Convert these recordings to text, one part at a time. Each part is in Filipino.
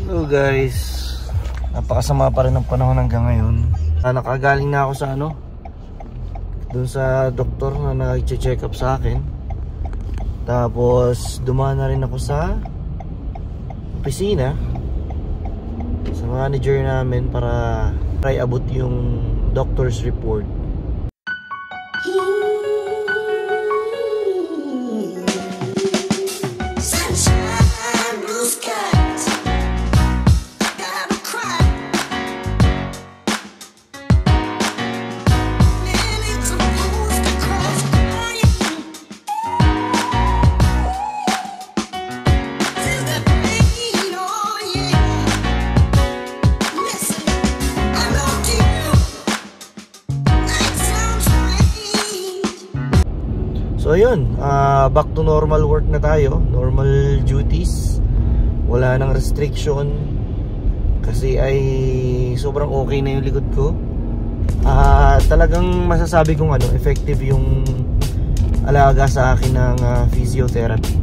Hello guys, napakasama pa rin ang panahon hanggang ngayon. Nakagaling na ako sa dun sa doktor na nag-check up sa akin. Tapos dumaan na rin ako sa opisina sa manager namin para try abot yung doctor's report. So yun, back to normal work na tayo, normal duties. Wala nang restriction kasi ay sobrang okay na yung likod ko. Talagang masasabi kong effective yung alaga sa akin ng physiotherapy.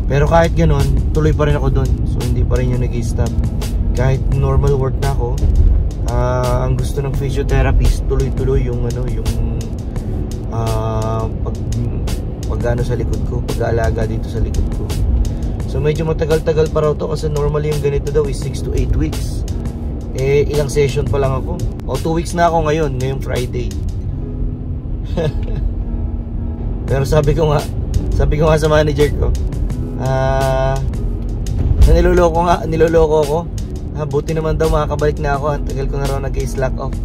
Pero kahit ganun, tuloy pa rin ako dun. So hindi pa rin yung nag-i-stop. Kahit normal work na ako, ang gusto ng physiotherapist tuloy-tuloy yung pag sa likod ko, pag-aalaga dito sa likod ko. So medyo matagal-tagal pa raw to kasi normally yung ganito daw is 6 to 8 weeks. Ilang session pa lang ako. 2 weeks na ako ngayong Friday. Pero sabi ko nga sa manager ko, niloloko ako. Buti naman daw makakabalik na ako. Ang tagal ko na raw nag-slack off.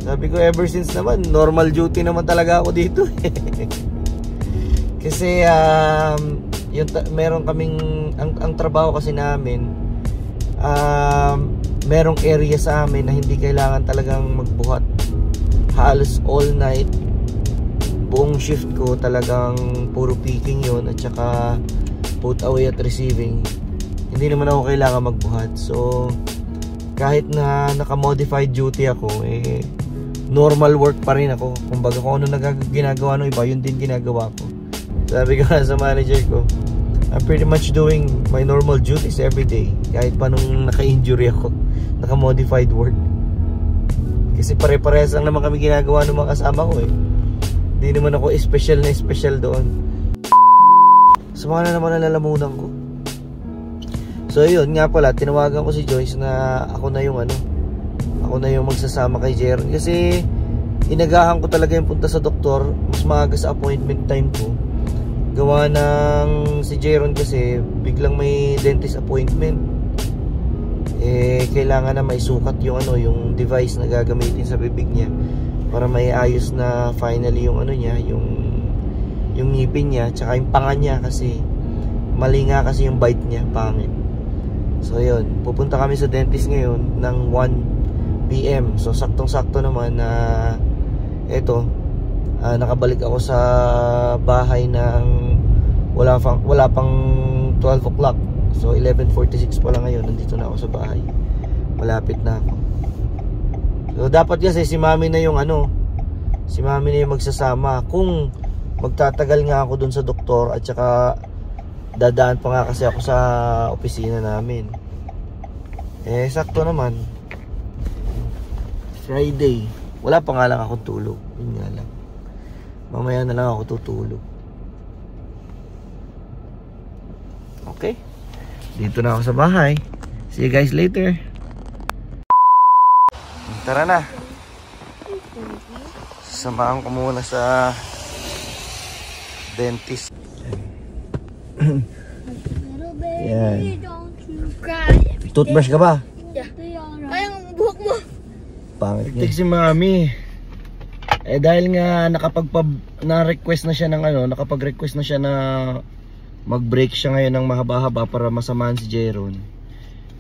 Sabi ko ever since naman normal duty naman talaga ako dito. Kasi meron kaming ang trabaho kasi namin, merong area sa amin na hindi kailangan talagang magbuhat. Halos all night buong shift ko talagang puro picking yon at saka put away at receiving. Hindi naman ako kailangan magbuhat. So kahit na naka-modified duty ako, normal work pa rin ako. Kumbaga kung ano ginagawa ng iba, yun din ginagawa ko. Sabi ko sa manager ko, I'm pretty much doing my normal duties every day. Kahit pa nung naka-injury ako, naka-modified work. Kasi pare-parehas lang naman kami ginagawa ng mga kasama ko Hindi naman ako special na special doon. So mga na naman nalalamunan ko. So yun nga pala, tinawagan ko si Joyce na ako na yung magsasama kay Jeron kasi inagahan ko talaga yung punta sa doktor mas maaga sa appointment time ko. Gawa ng si Jeron kasi biglang may dentist appointment. Kailangan na may sukat yung device na gagamitin sa bibig niya para may ayos na finally yung yung ngipin niya tsaka yung panga niya kasi mali nga kasi yung bite niya, pangit. So yun, pupunta kami sa dentist ngayon ng 1 PM. So saktong-sakto naman na nakabalik ako sa bahay ng wala pang 12 o'clock. So 11:46 pa lang ngayon, nandito na ako sa bahay. Malapit na ako. So dapat kasi si Mami na yung magsasama kung magtatagal nga ako dun sa doktor at saka dadaan pa nga kasi ako sa opisina namin. Sakto naman Friday. Wala pa nga lang ako tulog. Yun nga lang. Mamaya na lang ako tutulog. Okay. Dito na ako sa bahay. See you guys later. Tara na. Samahan ko muna sa dentist. Yan. Toothbrush ka ba? Yeah. Kayang buhok mo. Pangit niya. Si Mami. Dahil nga na-request na siya ng nakapag-request na siya na mag-break siya ngayon ng mahaba-haba para masamahan si Jeron.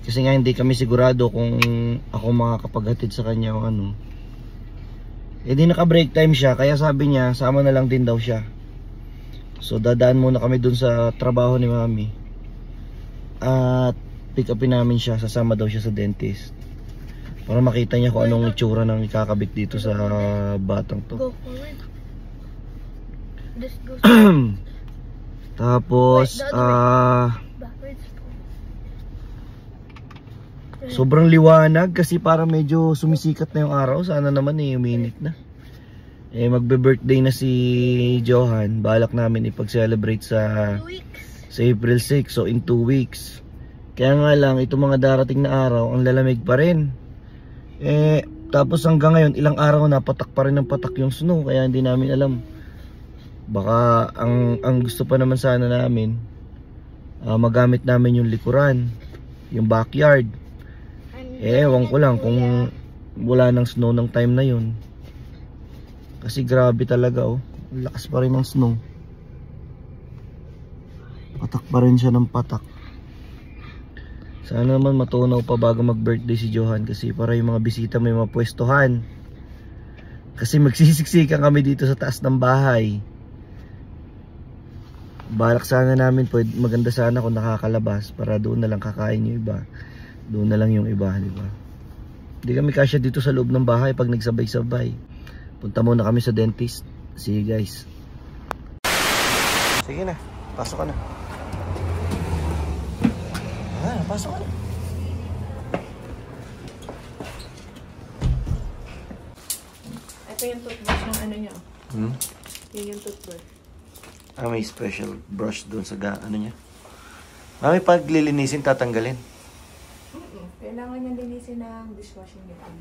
Kasi nga hindi kami sigurado kung ako makakapaghatid sa kanya o di naka-break time siya, kaya sabi niya sama na lang din daw siya. So dadaan muna kami dun sa trabaho ni Mami. At pick upin namin siya, sasama daw siya sa dentist. Para makita niya kung anong itsura ng ikakabit dito sa batang to. Go forward. This goes Tapos backwards. Sobrang liwanag kasi parang medyo sumisikat na yung araw. Sana naman uminit na. Magbe-birthday na si Johan. Balak namin ipag-celebrate sa April 6. So in 2 weeks. Kaya nga lang, itong mga darating na araw, ang lalamig pa rin. Tapos hanggang ngayon, ilang araw na patak pa rin ng patak yung snow. Kaya hindi namin alam. Baka ang gusto pa naman sana namin, magamit namin yung likuran, yung backyard. Ewan ko lang kung wala ng snow ng time na yun. Kasi grabe talaga ang lakas pa rin ng snow. Patak pa rin siya ng patak. Sana naman matunaw pa bago mag-birthday si Johan, kasi para yung mga bisita may mapwestuhan. Kasi magsisiksikan kami dito sa taas ng bahay. Balak sana namin, maganda sana kung nakakalabas para doon na lang kakain yung iba. Doon na lang yung iba, di ba? Hindi kami kasya dito sa loob ng bahay pag nagsabay-sabay. Punta muna kami sa dentist. See you guys. Sige na, pasok ka na. Pasok ka na. Ito yung toothbrush ng ano niya. Yun yung toothbrush. May special brush doon sa ano niya. Mami, pag lilinisin, tatanggalin. Kailangan niya linisin ng dishwashing liquid.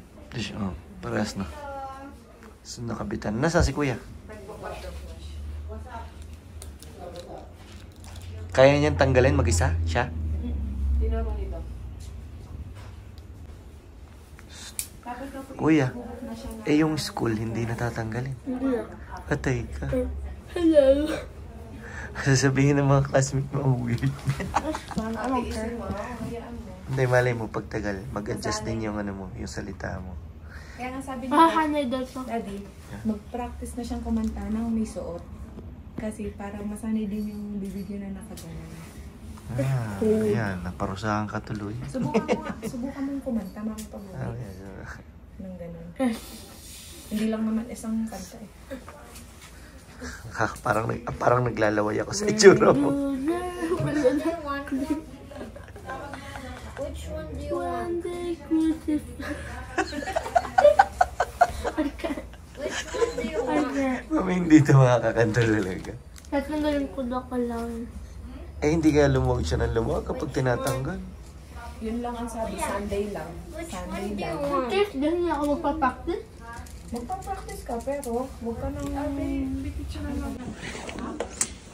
Parehas na. So, nakabitan. Nasa si kuya? Kaya niyang tanggalin mag-isa? Siya? Tinuro nito. Kuya, yung school hindi natatanggalin. Hindi. Patay ka. Hello. Sasabihin ng mga classmate mo, weird. Hindi, malay mo, pagtagal, mag-adjust din yung ano mo, yung salita mo. Kaya nga sabi niya, Daddy, mag-practice na siyang kumanta ng may suot. Kasi para masanay din yung bibig niya na nakaganan. Ayan, naparusahan ka tuloy. Subukan mong kumanta, mga pag-uwi. Nang ganun. Hindi lang naman isang kanta Parang naglalaway ako sa itsura mo. which one do you want? Which one do you want? Mami, hindi ito makakakanta talaga. Tatanggalin ko na ka lang. Hindi kaya lumuwag siya ng lumuwag kapag tinatanggal. Yun lang ang sabi, Sunday lang. Sunday lang. Practice? Ganyan ako magpa-practice? Magpa-practice ka, pero huwag ka nang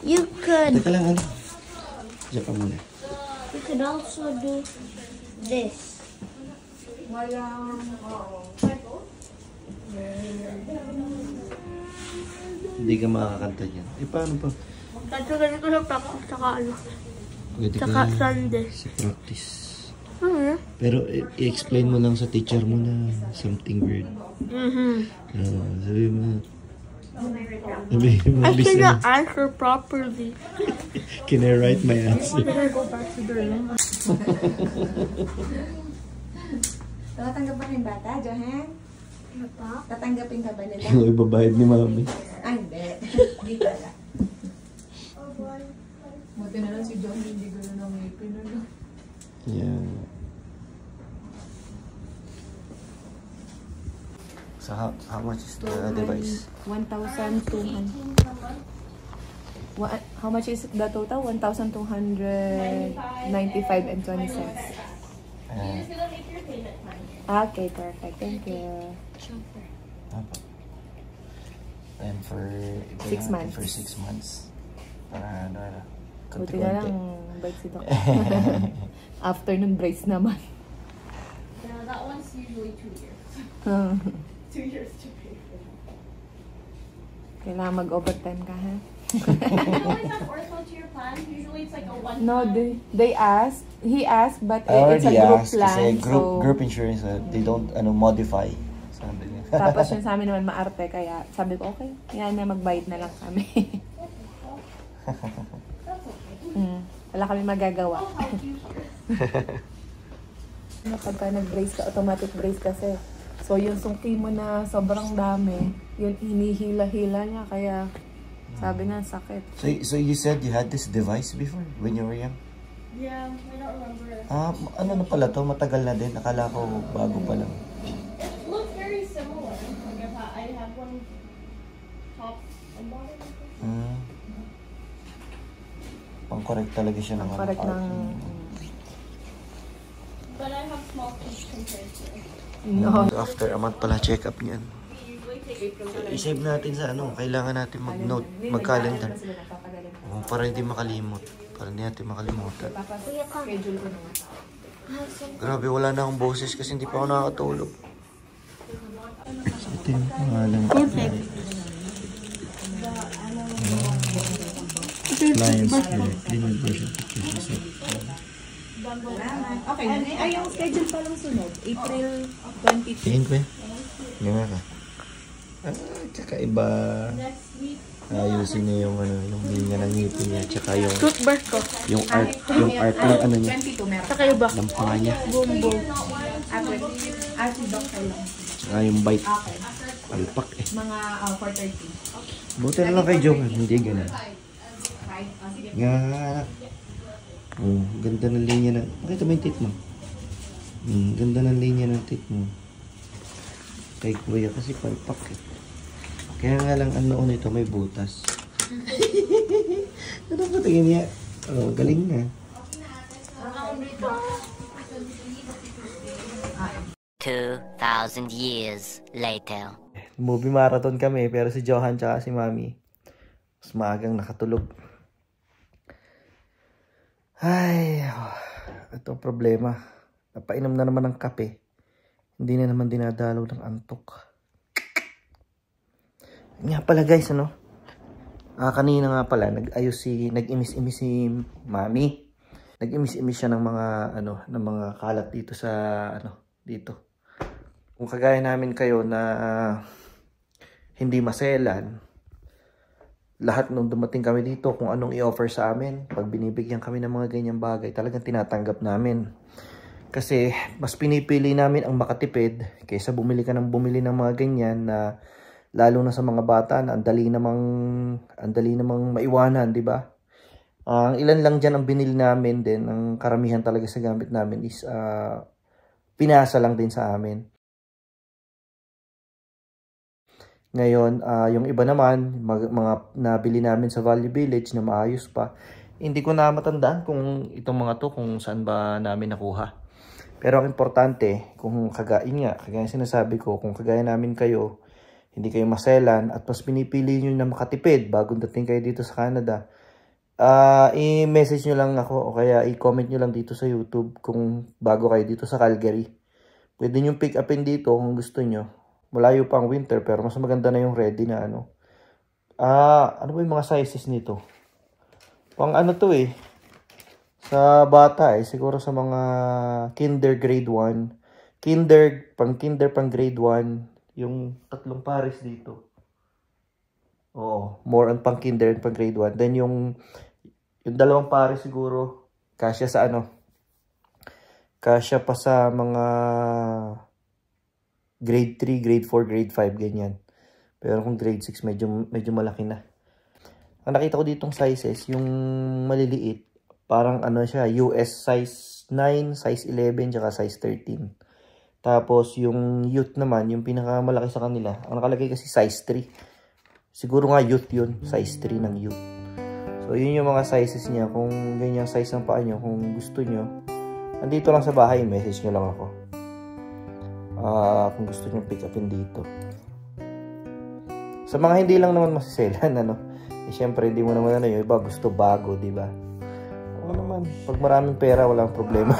You could. Teka lang, ano? Diyan ka muna. You could also do this. walang, Hindi ka makakanta dyan. Paano pa? Tatanggalin ko sa practice saka ano. Pwede Saka ka Sunday. sa practice. Pero i-explain mo lang sa teacher mo na something weird. Sabi mo. I cannot answer properly. Can I write my answer? go back to the room. Tatanggapin bata, Johan? Ano pa? Tatanggapin ka ba nila? Yung ibabayad ni mami. Ay, hindi. Hindi pala. Buti na lang si John, hindi gano'n ang ngipin. Yeah. So how much is the device? 1,200. How much is the total? 1,295 and 20 cents. Okay, perfect. Thank you. And for 6 months. For 6 months. Para Buti na lang break si Doc. Afternoon breaks naman. Yeah, that one's usually 2 years. 2 years to pay for that. Kailangan mag-overtime ka, ha? You always have ortho to your plan. Usually it's like a one. No, they asked. He asked, but it's a group plan. Group insurance, they don't modify. Sabi niya. Tapos yun sa amin naman maarte, kaya sabi ko, okay, yan na, magbayad na lang kami. Wala kami magagawa. Pagka nag-brace ka, automatic brace kasi. So yung sungki mo na sobrang dami, yun hinihila-hila niya, kaya sabi na sakit. So you said you had this device before when you were young? Yeah, I don't remember. Ano na pala to? Matagal na din. Akala ko bago pa lang. It looks very similar. Like if I have one top and bottom. Pang-correct talaga siya ng Correct ng... But I have small feet compared to it. No. After a month pala check-up niyan. I-save natin sa ano. Kailangan natin mag-note, mag-calendar. Para hindi makalimot. Para hindi natin makalimutan. Schedule ko naman. Grabe, wala na akong boses kasi hindi pa ako nakakatulog. Ito yung pangalan. Perfect. Clients here. Clean version pictures. Okay. Ay, yung schedule pa lang sunod. April 22. Tingin ko eh. Ganyan ka. Tsaka iba. Ayusin niya yung ano, yung linya ng ngipin niya. Tsaka yung Toothbrush ko. yung art ng ano niya. 22 meron. Saka iba. Ng panga niya. Bumbo. Ate doctor lang. Tsaka yung bite. Alpak eh. Mga 4:30. Buti na lang kay Joke. Hindi ganun. Nga. Oh, ganda ng linya ng... Makita mo yung teeth mo? Ganda ng linya ng teeth mo. Kay Kuya kasi palpak eh. Kaya nga lang ang noon ito may butas. Ano ba tingin niya? Oh, galing na. 2,000 years later. Movie marathon kami pero si Johan tsaka si Mami mas maagang nakatulog. Ay, ito ang problema. Napainom na naman ng kape. Hindi na naman dinadalaw ng antok. Nga pala guys, ano? Kanina nga pala, nag-imis-imis si Mami. Nag-imis-imis siya ng mga, ng mga kalat dito sa, dito. Kung kagaya namin kayo na hindi maselan, lahat nung dumating kami dito, kung anong i-offer sa amin, pag binibigyan kami ng mga ganyang bagay, talagang tinatanggap namin. Kasi mas pinipili namin ang makatipid kaysa bumili ka ng bumili ng mga ganyan na lalo na sa mga bata na ang dali namang maiwanan, di ba? Ang ilan lang dyan ang binili namin din, ang karamihan talaga sa gamit namin is pinasa lang din sa amin. Ngayon, yung iba naman, mga nabili namin sa Value Village na maayos pa, hindi ko na matandaan kung itong mga to, kung saan ba namin nakuha. Pero ang importante, kung kagaya sinasabi ko, kung kagaya namin kayo, hindi kayo maselan at mas pinipili nyo na makatipid bago dating kayo dito sa Canada, i-message nyo lang ako o kaya i-comment nyo lang dito sa YouTube kung bago kayo dito sa Calgary. Pwede nyo pick upin dito kung gusto nyo. Malayo pa ang winter pero mas maganda na yung ready na ano. Ano ba yung mga sizes nito? Pang ano to eh. Sa bata eh. Siguro sa mga kinder grade 1. Pang grade 1. Yung tatlong pares dito. Oo. More on pang kinder and pang grade 1. Then yung dalawang pares siguro. Kasya sa ano. Kasya pa sa mga grade 3, grade 4, grade 5, ganyan. Pero kung grade 6, medyo malaki na. Ang nakita ko ditong sizes, yung maliliit, parang ano siya, US size 9, size 11, tsaka size 13. Tapos yung youth naman, yung pinakamalaki sa kanila, ang nakalagay kasi size 3. Siguro nga youth yun, size 3 ng youth. So yun yung mga sizes niya, kung ganyang size ng paa nyo, kung gusto nyo, andito lang sa bahay, message nyo lang ako. Kung gusto nyo pick upin dito. Sa mga hindi lang naman masiselan, syempre hindi mo naman yung iba gusto bago, di ba? Oo naman, pag maraming pera, walang problema.